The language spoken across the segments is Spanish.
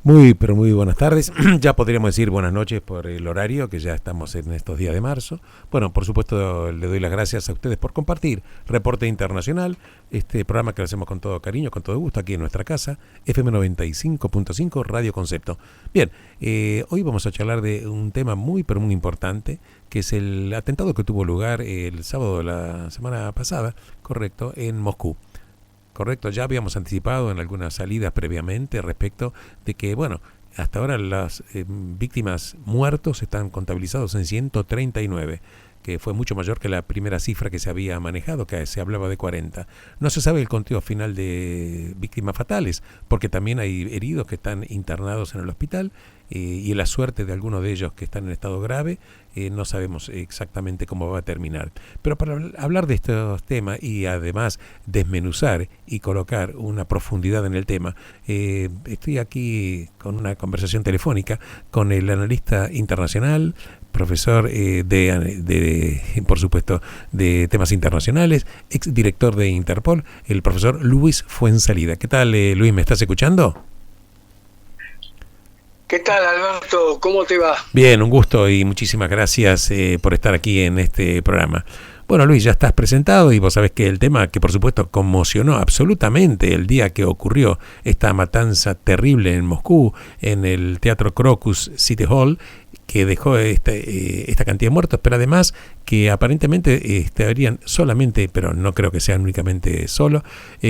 Muy, pero muy buenas tardes. Ya podríamos decir buenas noches por el horario, que ya estamos en estos días de marzo. Bueno, por supuesto, le doy las gracias a ustedes por compartir Reporte Internacional, este programa que lo hacemos con todo cariño, con todo gusto, aquí en nuestra casa, FM 95.5, Radio Concepto. Bien, hoy vamos a charlar de un tema muy, pero muy importante, que es el atentado que tuvo lugar el sábado de la semana pasada, correcto, en Moscú. Correcto, ya habíamos anticipado en algunas salidas previamente respecto de que, bueno, hasta ahora las víctimas muertos están contabilizados en 139, que fue mucho mayor que la primera cifra que se había manejado, que se hablaba de 40. No se sabe el conteo final de víctimas fatales, porque también hay heridos que están internados en el hospital y la suerte de algunos de ellos que están en estado grave, no sabemos exactamente cómo va a terminar. Pero para hablar de estos temas y además desmenuzar y colocar una profundidad en el tema, estoy aquí con una conversación telefónica con el analista internacional, profesor por supuesto, de temas internacionales, ex director de Interpol, el profesor Luis Fuenzalida. ¿Qué tal, Luis? ¿Me estás escuchando? ¿Qué tal, Alberto? ¿Cómo te va? Bien, un gusto y muchísimas gracias por estar aquí en este programa. Bueno, Luis, ya estás presentado y vos sabés que el tema que por supuesto conmocionó absolutamente el día que ocurrió esta matanza terrible en Moscú, en el Teatro Crocus City Hall, que dejó esta cantidad de muertos, pero además que aparentemente habrían solamente, pero no creo que sean únicamente solo,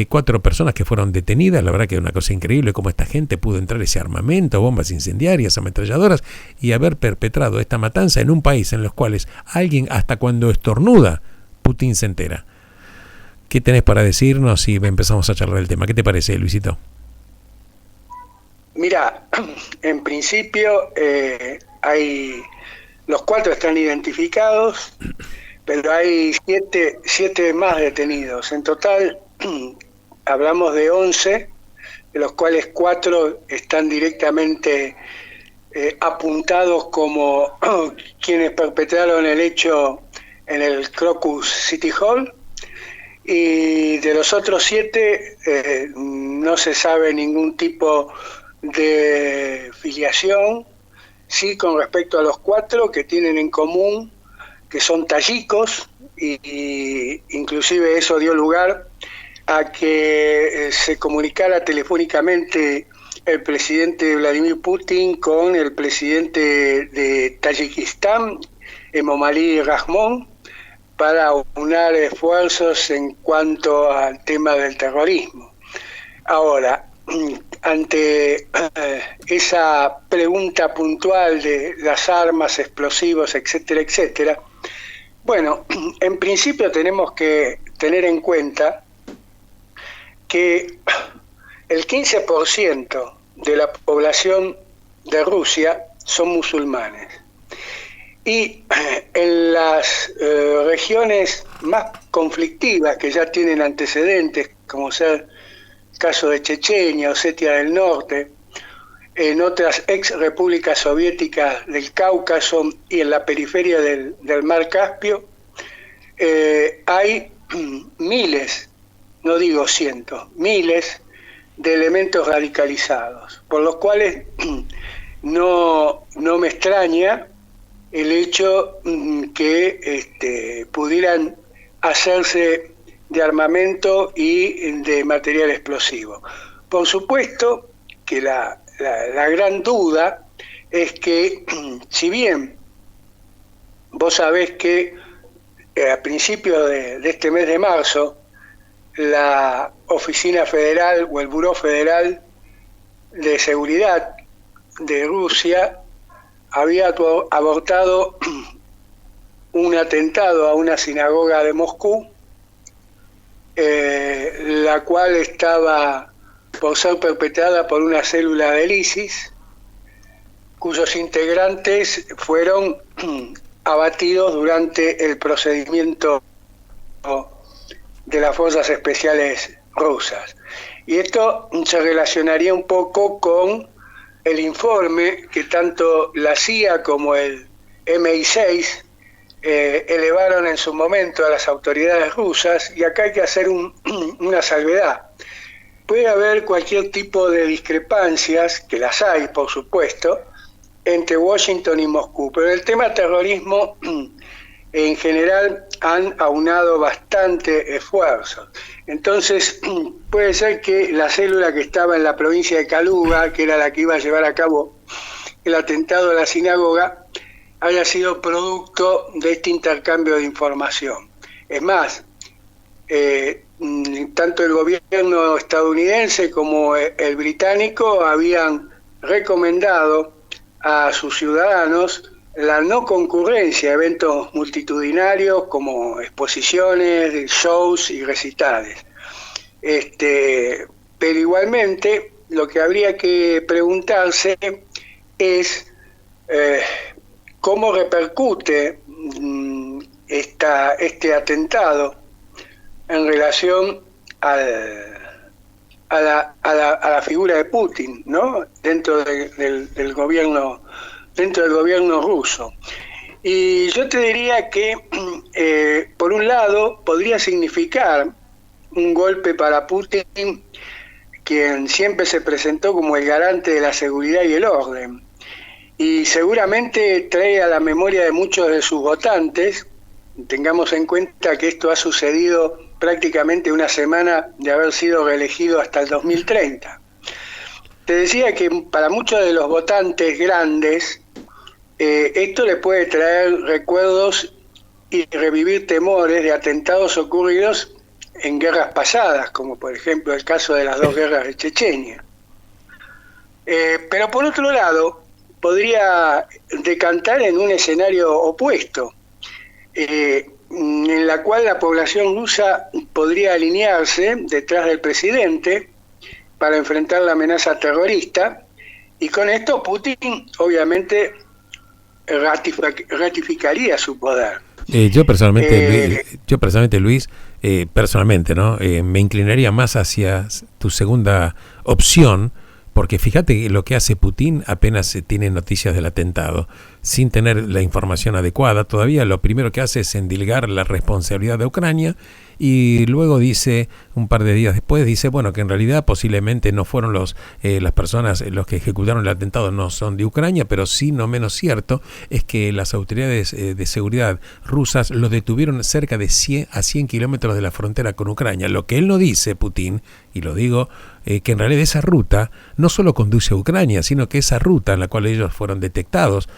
4 personas que fueron detenidas. La verdad que es una cosa increíble cómo esta gente pudo entrar ese armamento, bombas incendiarias, ametralladoras, y haber perpetrado esta matanza en un país en los cuales alguien hasta cuando estornuda, Putin se entera. ¿Qué tenés para decirnos si empezamos a charlar el tema? ¿Qué te parece, Luisito? Mira, en principio los 4 están identificados, pero hay 7 más detenidos. En total hablamos de 11, de los cuales 4 están directamente apuntados como quienes perpetraron el hecho en el Crocus City Hall, y de los otros 7 no se sabe ningún tipo de filiación. Sí, con respecto a los 4 que tienen en común que son tayikos, y inclusive eso dio lugar a que se comunicara telefónicamente el presidente Vladimir Putin con el presidente de Tayikistán, Emomali Rahmon, para aunar esfuerzos en cuanto al tema del terrorismo. Ahora, ante esa pregunta puntual de las armas, explosivos, etcétera, etcétera, bueno, en principio tenemos que tener en cuenta que el 15% de la población de Rusia son musulmanes. Y en las regiones más conflictivas, que ya tienen antecedentes, como ser el caso de Chechenia, Osetia del Norte, en otras ex repúblicas soviéticas del Cáucaso y en la periferia del Mar Caspio, hay miles, no digo cientos, miles de elementos radicalizados, por los cuales no me extraña el hecho que pudieran hacerse de armamento y de material explosivo. Por supuesto que la gran duda es que, si bien vos sabés que a principios de este mes de marzo, la Oficina Federal o el Buró Federal de Seguridad de Rusia había abortado un atentado a una sinagoga de Moscú, la cual estaba por ser perpetrada por una célula del ISIS, cuyos integrantes fueron abatidos durante el procedimiento de las fuerzas especiales rusas. Y esto se relacionaría un poco con el informe que tanto la CIA como el MI6 elevaron en su momento a las autoridades rusas, y acá hay que hacer una salvedad, puede haber cualquier tipo de discrepancias, que las hay, por supuesto, entre Washington y Moscú, pero el tema terrorismo en general han aunado bastante esfuerzos. Entonces, puede ser que la célula que estaba en la provincia de Kaluga, que era la que iba a llevar a cabo el atentado a la sinagoga, haya sido producto de este intercambio de información. Es más, tanto el gobierno estadounidense como el británico habían recomendado a sus ciudadanos la no concurrencia a eventos multitudinarios como exposiciones, shows y recitales. Pero igualmente lo que habría que preguntarse es cómo repercute este atentado en relación a la figura de Putin, ¿no? Dentro del gobierno ruso. Y yo te diría que por un lado podría significar un golpe para Putin, quien siempre se presentó como el garante de la seguridad y el orden, y seguramente trae a la memoria de muchos de sus votantes. Tengamos en cuenta que esto ha sucedido prácticamente una semana de haber sido reelegido hasta el 2030. Te decía que para muchos de los votantes grandes, esto le puede traer recuerdos y revivir temores de atentados ocurridos en guerras pasadas, como por ejemplo el caso de las dos guerras de Chechenia. Pero por otro lado, podría decantar en un escenario opuesto, en la cual la población rusa podría alinearse detrás del presidente para enfrentar la amenaza terrorista, y con esto Putin obviamente ratificaría su poder. Yo personalmente, Luis, ¿no? Me inclinaría más hacia tu segunda opción, porque fíjate lo que hace Putin apenas tiene noticias del atentado, sin tener la información adecuada. Todavía lo primero que hace es endilgar la responsabilidad de Ucrania, y luego dice, un par de días después, dice, bueno, que en realidad posiblemente no fueron las personas, los que ejecutaron el atentado no son de Ucrania, pero sí, no menos cierto, es que las autoridades de seguridad rusas lo detuvieron cerca de 100 kilómetros de la frontera con Ucrania. Lo que él no dice, Putin, y lo digo, que en realidad esa ruta no solo conduce a Ucrania, sino que esa ruta en la cual ellos fueron detectados,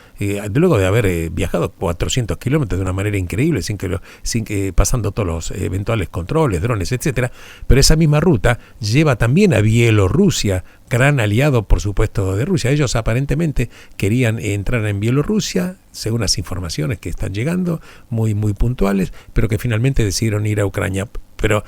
luego de haber viajado 400 kilómetros de una manera increíble, sin que pasando todos los eventuales controles, drones, etcétera, pero esa misma ruta lleva también a Bielorrusia, gran aliado, por supuesto, de Rusia. Ellos aparentemente querían entrar en Bielorrusia, según las informaciones que están llegando, muy, muy puntuales, pero que finalmente decidieron ir a Ucrania. Pero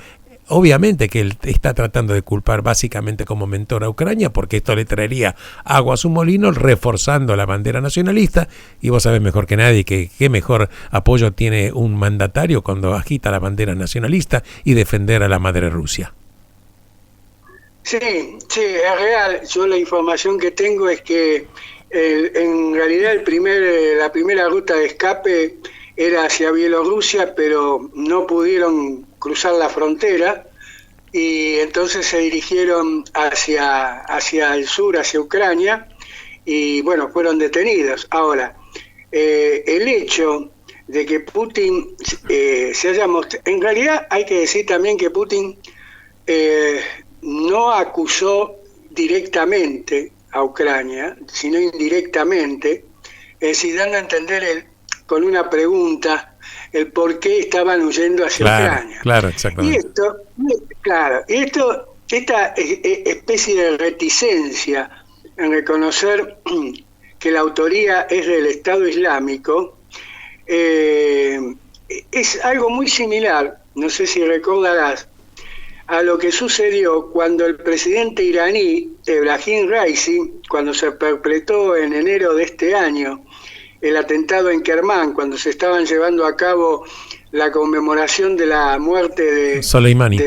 obviamente que él está tratando de culpar básicamente como mentor a Ucrania, porque esto le traería agua a su molino, reforzando la bandera nacionalista, y vos sabés mejor que nadie que qué mejor apoyo tiene un mandatario cuando agita la bandera nacionalista y defender a la madre Rusia. Sí, es real. Yo la información que tengo es que en realidad la primera ruta de escape era hacia Bielorrusia, pero no pudieron cruzar la frontera, y entonces se dirigieron hacia el sur, hacia Ucrania, y bueno, fueron detenidos. Ahora, el hecho de que Putin se haya mostrado, en realidad hay que decir también que Putin no acusó directamente a Ucrania, sino indirectamente, es decir, dando a entender con una pregunta el por qué estaban huyendo hacia Ucrania. Claro, exactamente. Esta especie de reticencia en reconocer que la autoría es del Estado Islámico es algo muy similar, no sé si recordarás, a lo que sucedió cuando el presidente iraní, Ebrahim Raisi, cuando se perpetró en enero de este año el atentado en Kermán, cuando se estaban llevando a cabo la conmemoración de la muerte de Soleimani.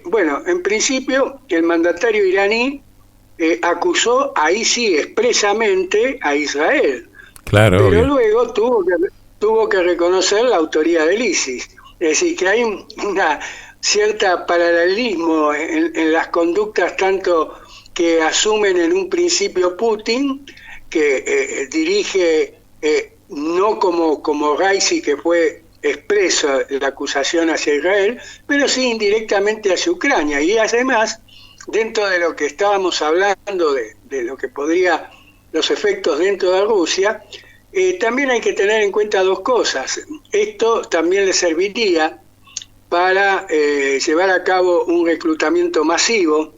Bueno, en principio el mandatario iraní acusó ahí sí expresamente a Israel, claro, pero obvio. luego tuvo que reconocer la autoría del ISIS. Es decir, que hay cierta paralelismo en las conductas tanto que asumen en un principio Putin, que dirige no como Raisi, que fue expreso la acusación hacia Israel, pero sí indirectamente hacia Ucrania. Y además, dentro de lo que estábamos hablando, de lo que podría, los efectos dentro de Rusia, también hay que tener en cuenta dos cosas. Esto también le serviría para llevar a cabo un reclutamiento masivo,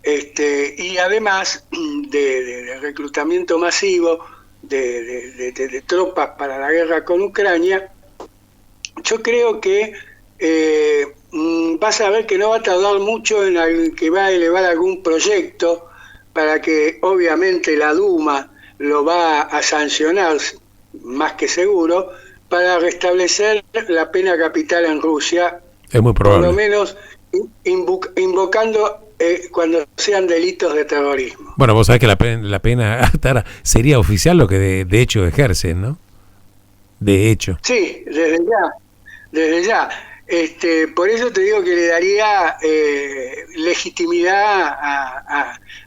y además de reclutamiento masivo de tropas para la guerra con Ucrania. Yo creo que vas a ver que no va a tardar mucho en que va a elevar algún proyecto para que obviamente la Duma lo va a sancionar, más que seguro, para restablecer la pena capital en Rusia. Es muy probable. Por lo menos invocando cuando sean delitos de terrorismo. Bueno, vos sabés que la pena hasta ahora sería oficial lo que de hecho ejercen, ¿no? De hecho. Sí, desde ya. Por eso te digo que le daría legitimidad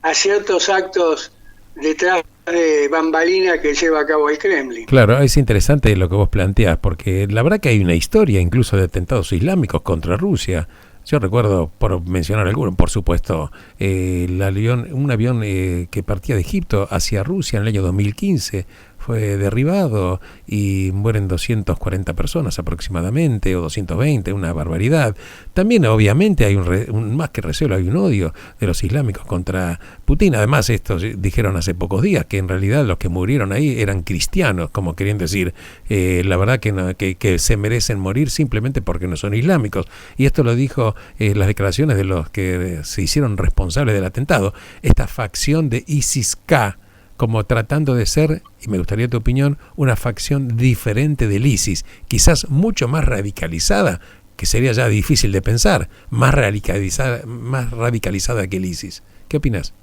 a ciertos actos detrás de bambalina que lleva a cabo el Kremlin. Claro, es interesante lo que vos planteás, porque la verdad que hay una historia incluso de atentados islámicos contra Rusia. Yo recuerdo, por mencionar alguno, por supuesto, un avión que partía de Egipto hacia Rusia en el año 2015 fue derribado y mueren 240 personas aproximadamente, o 220, una barbaridad. También obviamente hay un más que recelo, hay un odio de los islámicos contra Putin. Además, estos dijeron hace pocos días que en realidad los que murieron ahí eran cristianos, como querían decir, la verdad que se merecen morir simplemente porque no son islámicos. Y esto lo dijo las declaraciones de los que se hicieron responsables del atentado, esta facción de ISIS-K, como tratando de ser, y me gustaría tu opinión, una facción diferente del ISIS, quizás mucho más radicalizada, que sería ya difícil de pensar, más radicalizada que el ISIS. ¿Qué opinas?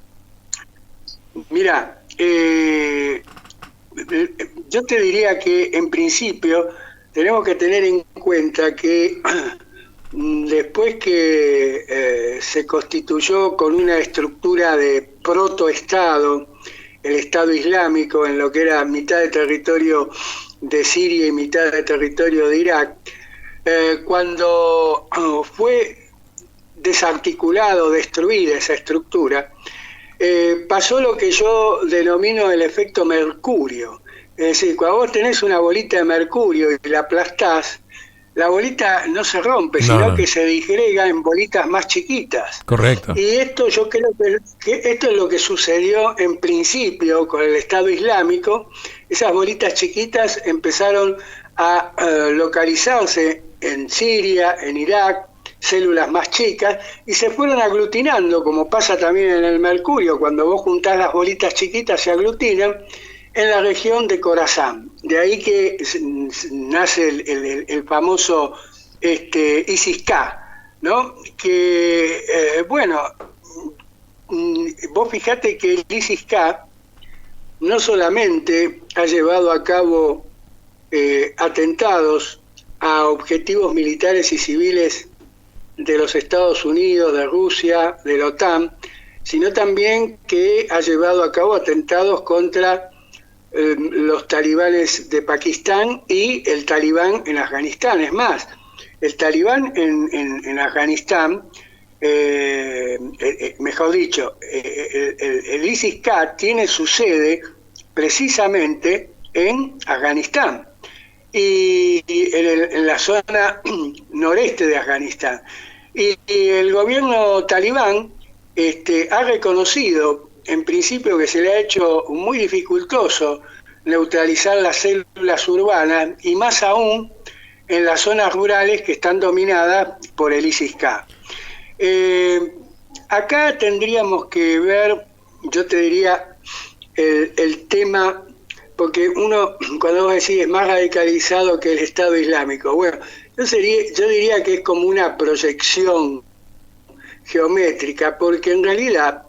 Mira, yo te diría que en principio tenemos que tener en cuenta que después que se constituyó con una estructura de protoestado, el Estado Islámico, en lo que era mitad de territorio de Siria y mitad de territorio de Irak, cuando fue desarticulado, destruida esa estructura, pasó lo que yo denomino el efecto mercurio. Es decir, cuando vos tenés una bolita de mercurio y la aplastás, la bolita no se rompe, sino que se disgrega en bolitas más chiquitas. Correcto. Y esto yo creo que esto es lo que sucedió en principio con el Estado Islámico. Esas bolitas chiquitas empezaron a localizarse en Siria, en Irak, células más chicas, y se fueron aglutinando, como pasa también en el mercurio, cuando vos juntás las bolitas chiquitas se aglutinan, en la región de Khorasan. De ahí que nace el famoso ISIS-K, ¿no? Que, vos fijate que el ISIS-K no solamente ha llevado a cabo atentados a objetivos militares y civiles de los Estados Unidos, de Rusia, de la OTAN, sino también que ha llevado a cabo atentados contra los talibanes de Pakistán y el talibán en Afganistán. Es más, el talibán en Afganistán, mejor dicho, el ISIS-K tiene su sede precisamente en Afganistán y en la zona noreste de Afganistán. Y el gobierno talibán ha reconocido en principio que se le ha hecho muy dificultoso neutralizar las células urbanas y más aún en las zonas rurales que están dominadas por el ISIS-K. Acá tendríamos que ver, yo te diría, el tema, porque uno, cuando vos decís es más radicalizado que el Estado Islámico, bueno, yo diría que es como una proyección geométrica, porque en realidad,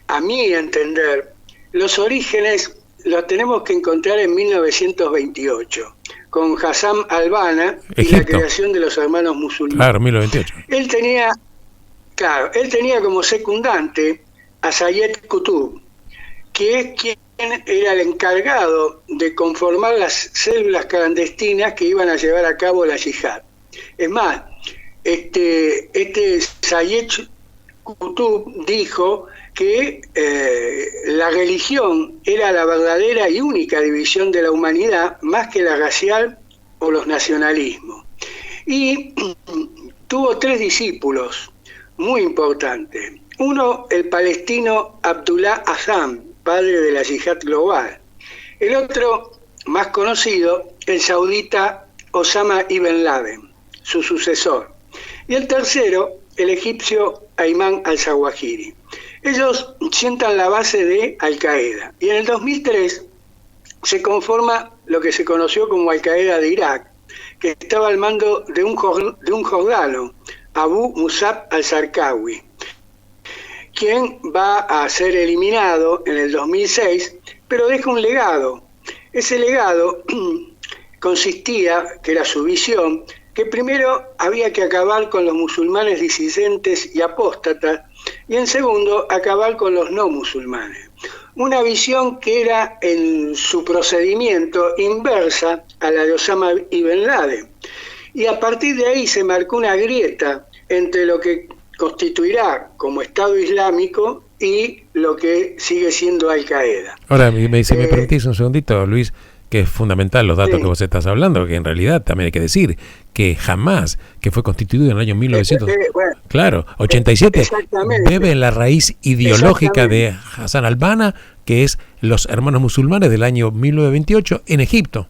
a mi entender, los orígenes los tenemos que encontrar en 1928, con Hassan al-Banna y la creación de los hermanos musulmanes. Claro, 1928. Él tenía como secundante a Sayed Qutb, que es quien era el encargado de conformar las células clandestinas que iban a llevar a cabo la yihad. Es más, este Sayed Qutb dijo que la religión era la verdadera y única división de la humanidad, más que la racial o los nacionalismos. Y tuvo 3 discípulos muy importantes. Uno, el palestino Abdullah Azzam, padre de la yihad global. El otro, más conocido, el saudita Osama ibn Laden, su sucesor. Y el tercero, el egipcio Ayman al-Zawahiri. Ellos sientan la base de Al-Qaeda. Y en el 2003 se conforma lo que se conoció como Al-Qaeda de Irak, que estaba al mando de un jordano, Abu Musab al-Zarqawi, quien va a ser eliminado en el 2006, pero deja un legado. Ese legado consistía, que era su visión, que primero había que acabar con los musulmanes disidentes y apóstatas, y en segundo, acabar con los no musulmanes. Una visión que era en su procedimiento inversa a la de Osama ibn Laden. Y a partir de ahí se marcó una grieta entre lo que constituirá como Estado Islámico y lo que sigue siendo Al-Qaeda. Ahora, si me permitís un segundito, Luis, que es fundamental los datos que vos estás hablando, que en realidad también hay que decir que Hamás, que fue constituido en el año 1987, bebe en la raíz ideológica de Hassan al-Banna, que es los hermanos musulmanes del año 1928 en Egipto.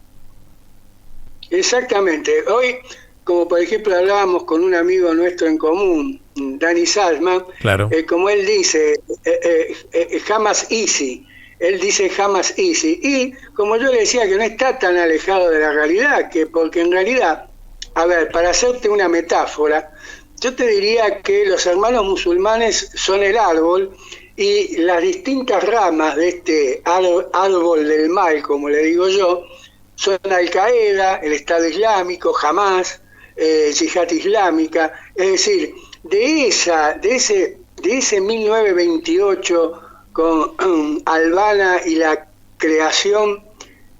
Exactamente. Hoy, como por ejemplo hablábamos con un amigo nuestro en común, Dani Salman, claro. Como él dice, Hamas easy. Él dice Hamas easy. Y como yo le decía, que no está tan alejado de la realidad, porque en realidad, a ver, para hacerte una metáfora, yo te diría que los hermanos musulmanes son el árbol y las distintas ramas de este árbol del mal, como le digo yo, son Al-Qaeda, el Estado Islámico, Hamas, Yihad Islámica. Es decir, de ese 1928 con al-Banna y la creación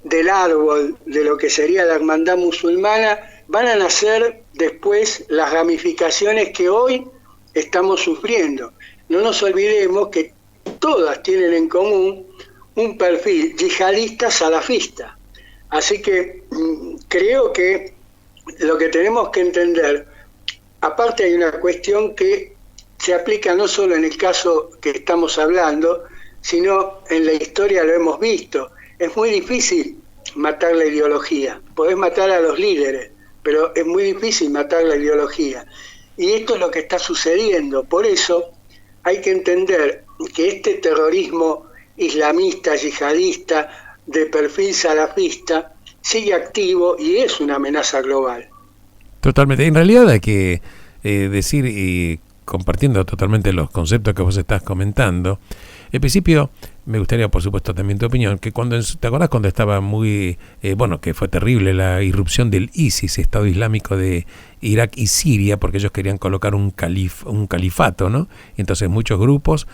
del árbol de lo que sería la hermandad musulmana, van a nacer después las ramificaciones que hoy estamos sufriendo. No nos olvidemos que todas tienen en común un perfil yihadista salafista. Así que creo que lo que tenemos que entender, aparte hay una cuestión que se aplica no solo en el caso que estamos hablando, sino en la historia lo hemos visto. Es muy difícil matar la ideología. Podés matar a los líderes, pero es muy difícil matar la ideología. Y esto es lo que está sucediendo. Por eso hay que entender que este terrorismo islamista, yihadista, de perfil salafista, sigue activo y es una amenaza global. Totalmente. En realidad hay que decir, y compartiendo totalmente los conceptos que vos estás comentando, en principio me gustaría, por supuesto, también tu opinión, que ¿te acordás cuando estaba muy, que fue terrible la irrupción del ISIS, Estado Islámico de Irak y Siria, porque ellos querían colocar un califato, ¿no? Entonces muchos grupos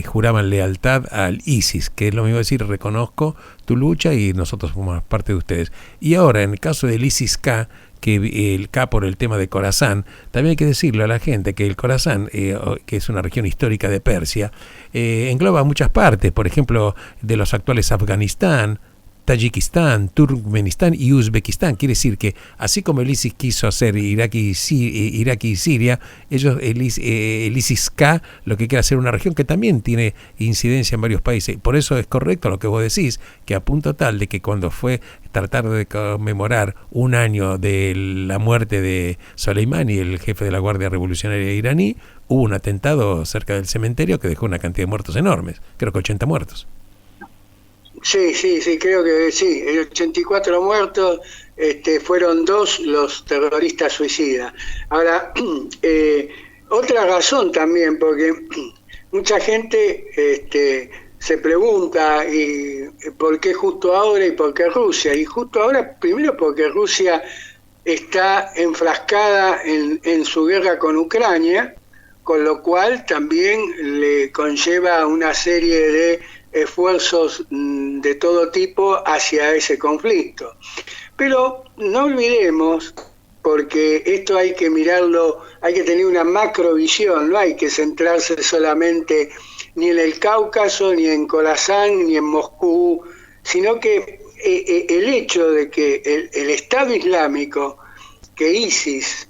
juraban lealtad al ISIS, que es lo mismo decir, reconozco tu lucha y nosotros formamos parte de ustedes. Y ahora, en el caso del ISIS-K, que el K por el tema de Khorasan, también hay que decirle a la gente que el Khorasan, que es una región histórica de Persia, engloba muchas partes, por ejemplo, de los actuales Afganistán, Tayikistán, Turkmenistán y Uzbekistán. Quiere decir que así como el ISIS quiso hacer Irak y Siria, ellos el ISIS-K lo que quiere hacer una región que también tiene incidencia en varios países. Por eso es correcto lo que vos decís, que a punto tal de que cuando fue tratar de conmemorar un año de la muerte de Soleimani, el jefe de la Guardia Revolucionaria iraní, hubo un atentado cerca del cementerio que dejó una cantidad de muertos enormes, creo que 80 muertos. Sí, creo que sí. 84 muertos, fueron 2 los terroristas suicidas. Ahora, otra razón también, porque mucha gente se pregunta por qué justo ahora y por qué Rusia. Y justo ahora, primero porque Rusia está enfrascada en su guerra con Ucrania, con lo cual también le conlleva una serie de esfuerzos de todo tipo hacia ese conflicto. Pero no olvidemos, porque esto hay que mirarlo, hay que tener una macrovisión, no hay que centrarse solamente ni en el Cáucaso, ni en Khorasan, ni en Moscú, sino que el hecho de que el Estado Islámico, que ISIS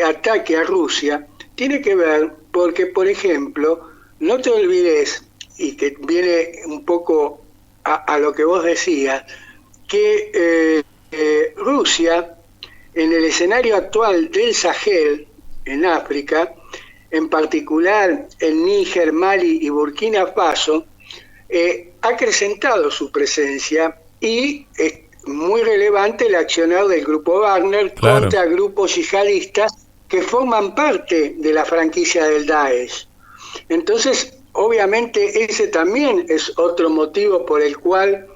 ataque a Rusia, tiene que ver porque, por ejemplo, no te olvides, y que viene un poco a lo que vos decías, que Rusia, en el escenario actual del Sahel, en África, en particular en Níger, Mali y Burkina Faso, ha acrecentado su presencia y es muy relevante el accionar del grupo Wagner contra grupos yihadistas que forman parte de la franquicia del Daesh. Entonces, obviamente, ese también es otro motivo por el cual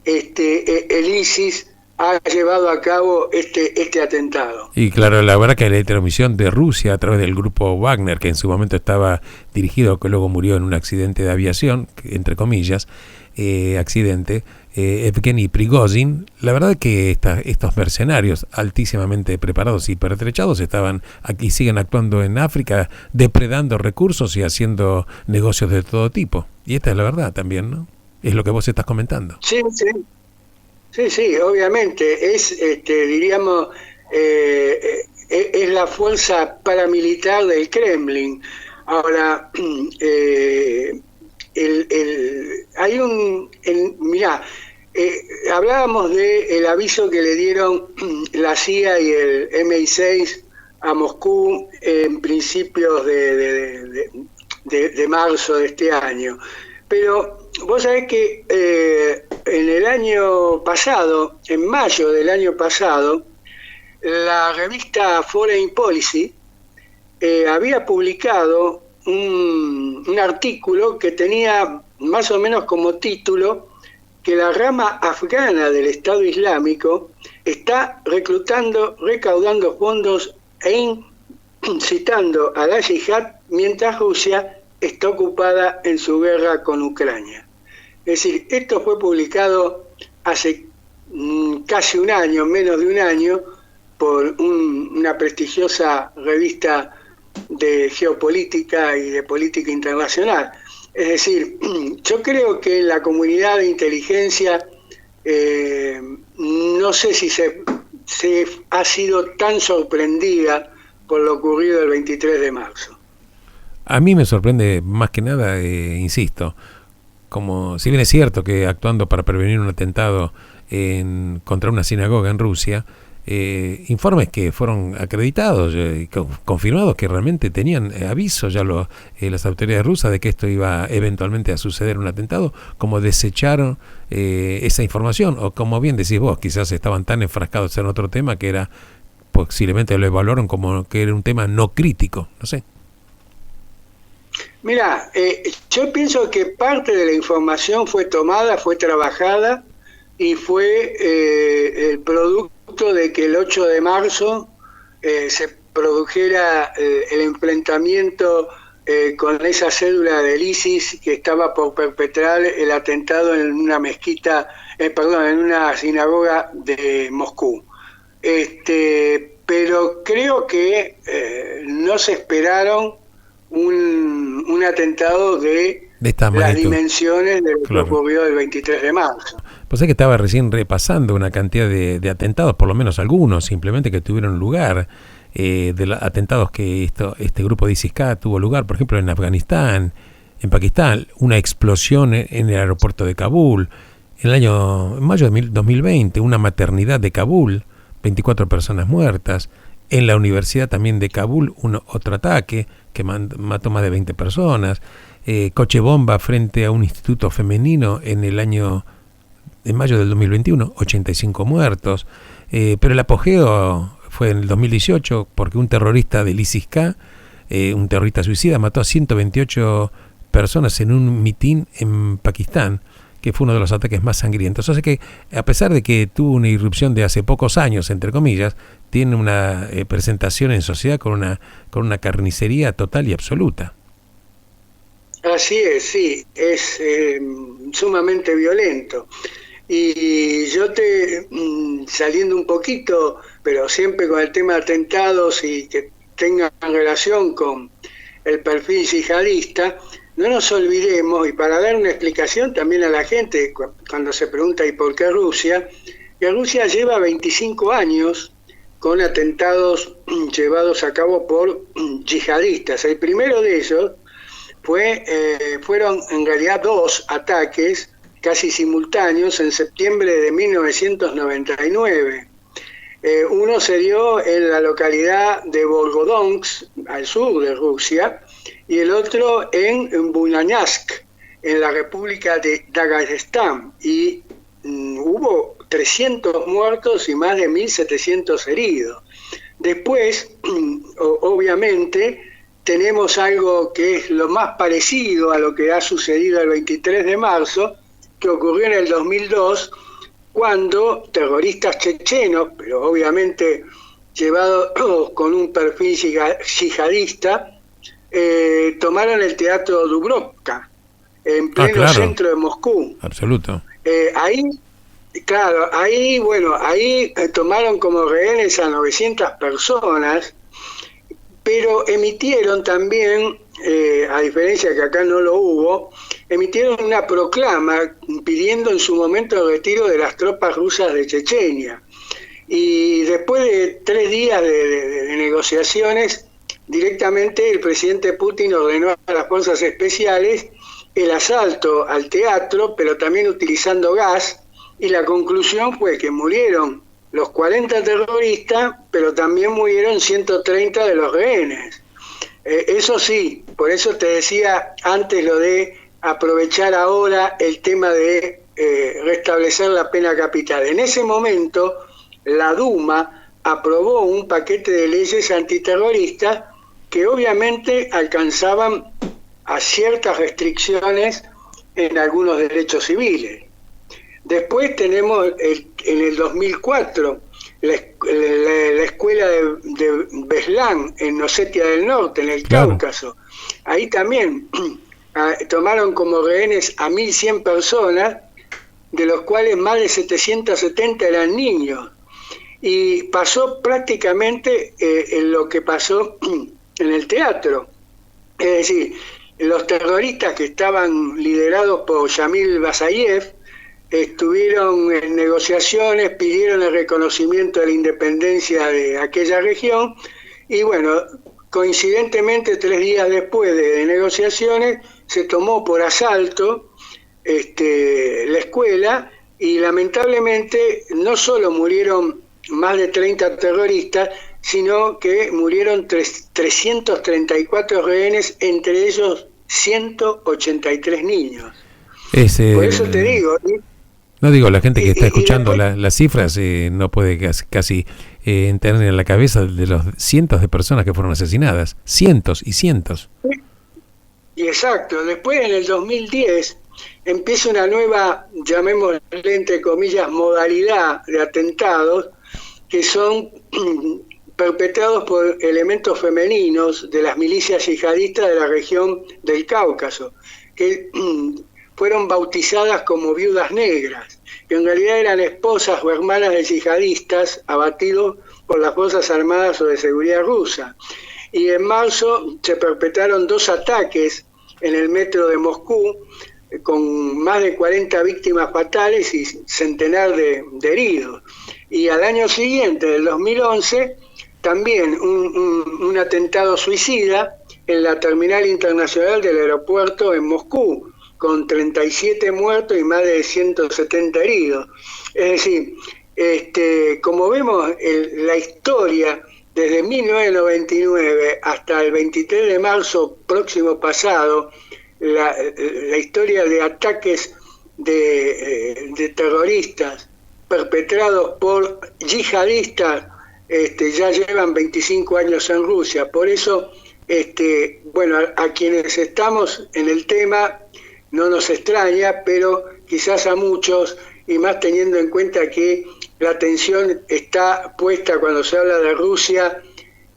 el ISIS ha llevado a cabo este atentado. Y claro, la verdad que la intromisión de Rusia a través del grupo Wagner, que en su momento estaba dirigido, que luego murió en un accidente de aviación, entre comillas, accidente, Evgeny Prigozhin, la verdad que estos mercenarios altísimamente preparados y pertrechados estaban aquí, siguen actuando en África, depredando recursos y haciendo negocios de todo tipo. Y esta es la verdad también, ¿no? Es lo que vos estás comentando. Sí, sí. Sí, obviamente, diríamos, es la fuerza paramilitar del Kremlin. Ahora, mirá, hablábamos del aviso que le dieron la CIA y el MI6 a Moscú en principios de marzo de este año. Pero vos sabés que en el año pasado, en mayo del año pasado, la revista Foreign Policy había publicado un artículo que tenía más o menos como título que la rama afgana del Estado Islámico está recaudando fondos e incitando a la yihad mientras Rusia está ocupada en su guerra con Ucrania. Es decir, esto fue publicado hace casi un año, menos de un año, por una prestigiosa revista de geopolítica y de política internacional. Es decir, yo creo que la comunidad de inteligencia, no sé si se ha sido tan sorprendida por lo ocurrido el 23 de marzo. A mí me sorprende más que nada, insisto, como si bien es cierto que actuando para prevenir un atentado contra una sinagoga en Rusia, informes que fueron acreditados y confirmados que realmente tenían aviso ya las autoridades rusas de que esto iba eventualmente a suceder un atentado, como desecharon esa información, o como bien decís vos, quizás estaban tan enfrascados en otro tema que era, posiblemente lo evaluaron como que era un tema no crítico, no sé. Mira, yo pienso que parte de la información fue tomada, fue trabajada y fue el producto de que el 8 de marzo se produjera el enfrentamiento con esa cédula del ISIS que estaba por perpetrar el atentado en una mezquita, en una sinagoga de Moscú. Pero creo que no se esperaron un atentado de las dimensiones de lo que ocurrió el 23 de marzo. Pues es que estaba recién repasando una cantidad de atentados, por lo menos algunos, simplemente que tuvieron lugar, de los atentados que este grupo de ISIS-K tuvo lugar, por ejemplo, en Afganistán, en Pakistán, una explosión en el aeropuerto de Kabul, en mayo de 2020, una maternidad de Kabul, 24 personas muertas, en la universidad también de Kabul, otro ataque que mató más de 20 personas, coche bomba frente a un instituto femenino en mayo del 2021, 85 muertos, pero el apogeo fue en el 2018 porque un terrorista del ISIS-K, un terrorista suicida, mató a 128 personas en un mitin en Pakistán, que fue uno de los ataques más sangrientos. O sea que, a pesar de que tuvo una irrupción de hace pocos años, entre comillas, tiene una presentación en sociedad con una carnicería total y absoluta. Así es, sí, es sumamente violento. Y yo saliendo un poquito, pero siempre con el tema de atentados y que tengan relación con el perfil yihadista, no nos olvidemos, y para dar una explicación también a la gente, cuando se pregunta ¿y por qué Rusia? Que Rusia lleva 25 años con atentados llevados a cabo por yihadistas. El primero de ellos fueron en realidad 2 ataques casi simultáneos en septiembre de 1999. Uno se dio en la localidad de Volgodonsk, al sur de Rusia, y el otro en Buyansk, en la República de Dagestán, y hubo 300 muertos y más de 1.700 heridos. Después, obviamente, tenemos algo que es lo más parecido a lo que ha sucedido el 23 de marzo, que ocurrió en el 2002, cuando terroristas chechenos, pero obviamente llevados con un perfil yihadista, tomaron el teatro Dubrovka, en pleno centro de Moscú. Absoluto. Ahí tomaron como rehenes a 900 personas, pero emitieron también, a diferencia que acá no lo hubo, emitieron una proclama pidiendo en su momento el retiro de las tropas rusas de Chechenia. Y después de 3 días de negociaciones, directamente el presidente Putin ordenó a las fuerzas especiales el asalto al teatro, pero también utilizando gas, y la conclusión fue que murieron los 40 terroristas, pero también murieron 130 de los rehenes. Eso sí, por eso te decía antes lo de aprovechar ahora el tema de restablecer la pena capital. En ese momento, la Duma aprobó un paquete de leyes antiterroristas que obviamente alcanzaban a ciertas restricciones en algunos derechos civiles. Después tenemos en el 2004 la escuela de Beslan en Osetia del Norte, en el Cáucaso. Ahí también tomaron como rehenes a 1.100 personas, de los cuales más de 770 eran niños. Y pasó prácticamente en lo que pasó en el teatro. Es decir, los terroristas que estaban liderados por Yamil Basayev estuvieron en negociaciones, pidieron el reconocimiento de la independencia de aquella región, y bueno, coincidentemente 3 días después de negociaciones se tomó por asalto la escuela, y lamentablemente no solo murieron más de 30 terroristas, sino que murieron 334 rehenes, entre ellos 183 niños. Por eso te digo... No digo, la gente que está escuchando las cifras no puede casi entender en la cabeza de los cientos de personas que fueron asesinadas. Cientos y cientos. Y exacto. Después, en el 2010, empieza una nueva, llamémosle entre comillas, modalidad de atentados que son perpetrados por elementos femeninos de las milicias yihadistas de la región del Cáucaso, que fueron bautizadas como viudas negras, que en realidad eran esposas o hermanas de yihadistas abatidos por las Fuerzas Armadas o de Seguridad rusa. Y en marzo se perpetraron 2 ataques en el metro de Moscú, con más de 40 víctimas fatales y centenar de heridos. Y al año siguiente, del 2011, también un atentado suicida en la terminal internacional del aeropuerto en Moscú, con 37 muertos y más de 170 heridos. Es decir, como vemos, la historia desde 1999 hasta el 23 de marzo próximo pasado, la historia de ataques de terroristas perpetrados por yihadistas ya llevan 25 años en Rusia. Por eso Bueno, a quienes estamos en el tema no nos extraña, pero quizás a muchos, y más teniendo en cuenta que la atención está puesta cuando se habla de Rusia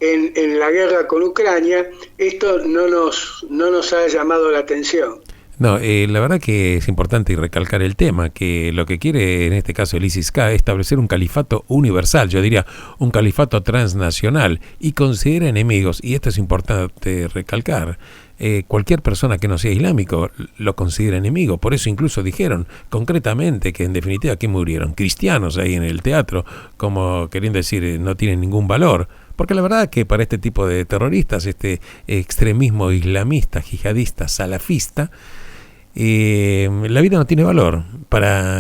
en la guerra con Ucrania, esto no nos ha llamado la atención. No, la verdad que es importante recalcar el tema, que lo que quiere en este caso el ISIS-K es establecer un califato universal, yo diría un califato transnacional, y considera enemigos, y esto es importante recalcar, cualquier persona que no sea islámico lo considera enemigo. Por eso incluso dijeron concretamente que en definitiva aquí murieron cristianos ahí en el teatro, como queriendo decir no tienen ningún valor. Porque la verdad que para este tipo de terroristas, este extremismo islamista, yihadista, salafista, la vida no tiene valor,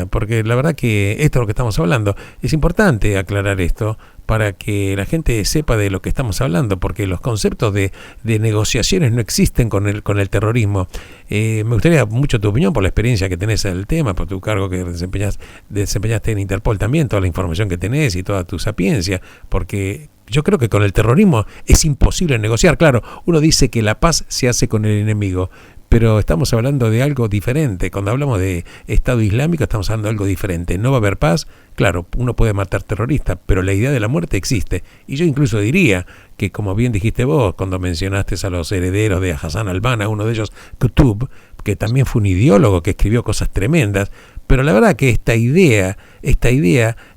porque la verdad que esto es lo que estamos hablando. Es importante aclarar esto para que la gente sepa de lo que estamos hablando, porque los conceptos de negociaciones no existen con el terrorismo. Me gustaría mucho tu opinión por la experiencia que tenés en el tema, por tu cargo que desempeñaste en Interpol también, toda la información que tenés y toda tu sapiencia, porque yo creo que con el terrorismo es imposible negociar. Claro, uno dice que la paz se hace con el enemigo, pero estamos hablando de algo diferente. Cuando hablamos de Estado Islámico estamos hablando de algo diferente. No va a haber paz. Claro, uno puede matar terroristas, pero la idea de la muerte existe. Y yo incluso diría que, como bien dijiste vos, cuando mencionaste a los herederos de Hassan al-Banna, uno de ellos, Qutb, que también fue un ideólogo que escribió cosas tremendas, pero la verdad que esta idea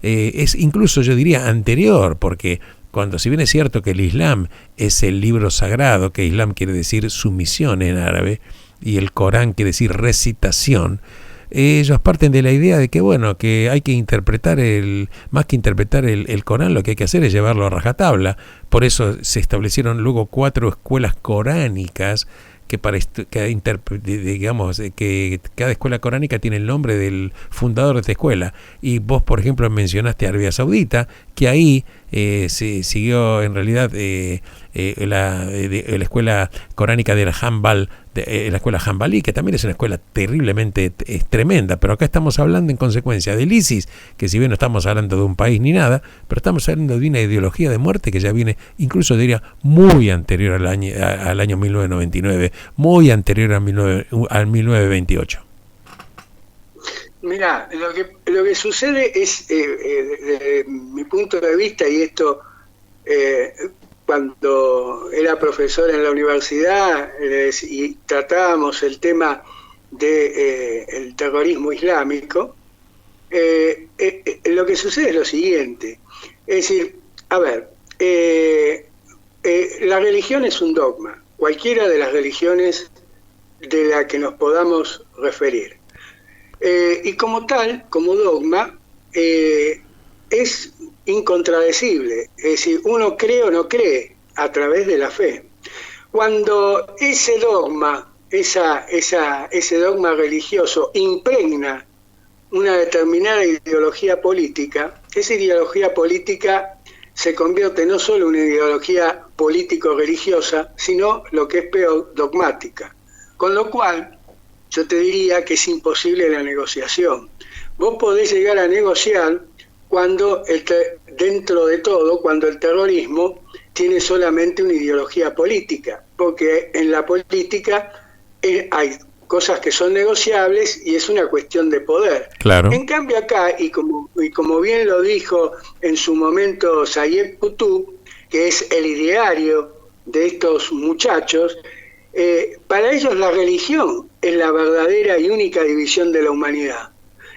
es incluso, yo diría, anterior, porque cuando, si bien es cierto que el Islam es el libro sagrado, que Islam quiere decir sumisión en árabe, y el Corán quiere decir recitación, ellos parten de la idea de que, bueno, que hay que interpretar más que interpretar el Corán, lo que hay que hacer es llevarlo a rajatabla. Por eso se establecieron luego 4 escuelas coránicas que digamos que cada escuela coránica tiene el nombre del fundador de esta escuela. Y vos, por ejemplo, mencionaste a Arabia Saudita, que ahí se siguió en realidad la escuela coránica de la Hanbal, la escuela Hanbalí, que también es una escuela terriblemente tremenda. Pero acá estamos hablando en consecuencia del ISIS, que si bien no estamos hablando de un país ni nada, pero estamos hablando de una ideología de muerte que ya viene, incluso diría, muy anterior al año 1999, muy anterior al 1928. Mirá, lo que sucede es, desde mi punto de vista, y esto cuando era profesor en la universidad y tratábamos el tema del terrorismo islámico, lo que sucede es lo siguiente. Es decir, a ver, la religión es un dogma, cualquiera de las religiones de la que nos podamos referir. Y como tal, como dogma, es incontradecible. Es decir, uno cree o no cree a través de la fe. Cuando ese dogma, ese dogma religioso impregna una determinada ideología política, esa ideología política se convierte no solo en una ideología político-religiosa, sino, lo que es peor, dogmática. Con lo cual, yo te diría que es imposible la negociación. Vos podés llegar a negociar cuando, dentro de todo, cuando el terrorismo tiene solamente una ideología política, porque en la política hay cosas que son negociables y es una cuestión de poder. Claro. En cambio acá, y como bien lo dijo en su momento Sayed Qutb, que es el ideario de estos muchachos, para ellos la religión es la verdadera y única división de la humanidad.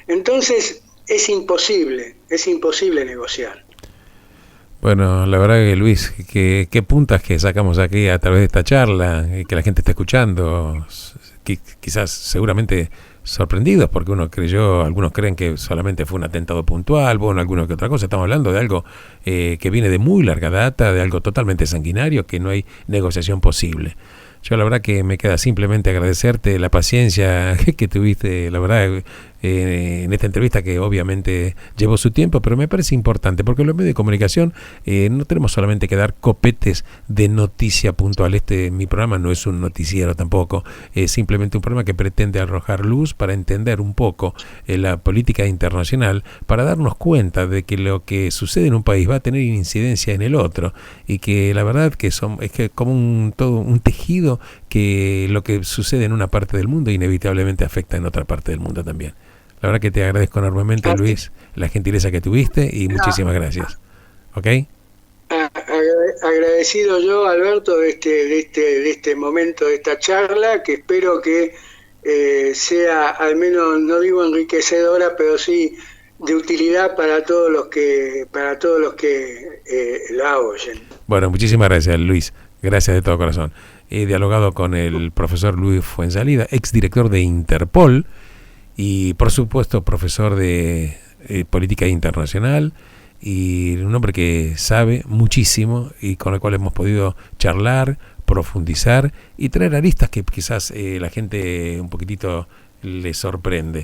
Entonces es imposible negociar. Bueno, la verdad que Luis, qué puntas que sacamos aquí a través de esta charla, que la gente está escuchando, quizás seguramente sorprendidos, porque algunos creen que solamente fue un atentado puntual, bueno, algunos que otra cosa. Estamos hablando de algo que viene de muy larga data, de algo totalmente sanguinario, que no hay negociación posible. Yo la verdad que me queda simplemente agradecerte la paciencia que tuviste, la verdad, en esta entrevista que obviamente llevó su tiempo, pero me parece importante porque los medios de comunicación no tenemos solamente que dar copetes de noticia puntual. Mi programa no es un noticiero tampoco, es simplemente un programa que pretende arrojar luz para entender un poco la política internacional, para darnos cuenta de que lo que sucede en un país va a tener incidencia en el otro, y que la verdad que es que como todo un tejido, que lo que sucede en una parte del mundo inevitablemente afecta en otra parte del mundo también. La verdad que te agradezco enormemente, Luis, la gentileza que tuviste, y muchísimas gracias. ¿Ok? Agradecido yo, Alberto, de este momento, de esta charla, que espero que sea, al menos, no digo enriquecedora, pero sí de utilidad para todos los que la oyen. Bueno, muchísimas gracias, Luis. Gracias de todo corazón. He dialogado con el profesor Luis Fuenzalida, exdirector de Interpol y, por supuesto, profesor de política internacional, y un hombre que sabe muchísimo y con el cual hemos podido charlar, profundizar y traer aristas que quizás la gente un poquitito le sorprende.